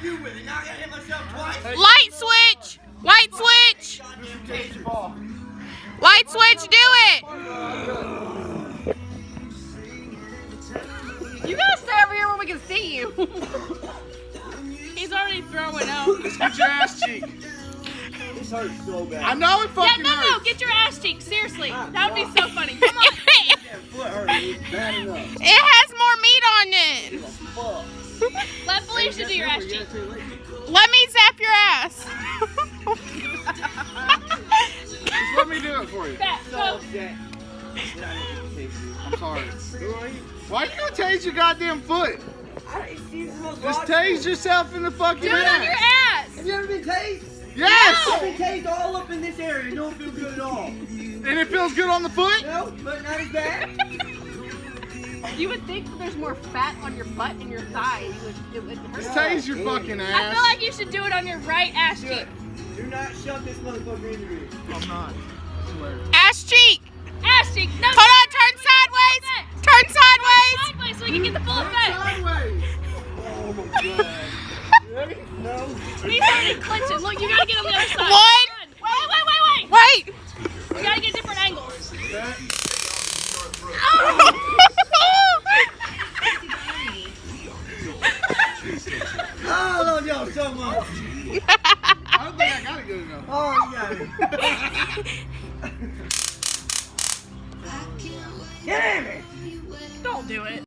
you with it. Now I gotta hit myself twice. Light switch! Light switch! Light switch, do it! You gotta stay over here where we can see you. He's already throwing out. Get your ass cheek. This hurts so bad. I know it fucking Yeah, no, hurts. get your ass cheek. Seriously, that would be so funny. Come on. That foot hurt. It's bad enough. It has more meat on it. Fuck. Let Felicia do your ass cheek. Let me zap your ass. Just let me do it for you. Back, go. I'm sorry. Why you gonna tase your goddamn foot? Just tase yourself in the fucking Do it on your ass. Have you ever been tased? Yes! I've been tased all up in this area. It don't feel good at all. And it feels good on the foot? No, but not as bad. You would think that there's more fat on your butt and your thigh. It would hurt. Just tase your fucking I ass. feel like you should do it on your right ass cheek. Good. Do not shove this motherfucker into me. I'm not. I swear. Ass cheek. Ass cheek. No. Hold on, turn sideways. Turn sideways. Sideways so we can get the full effect. Sideways. Oh my god. Ready? No. He's already clenching. Look, you gotta get on the other side. One. Wait. Wait. We gotta get different angles. Oh, I love y'all so much. I don't think I got it good enough. Oh, you got it. Damn it. Don't do it.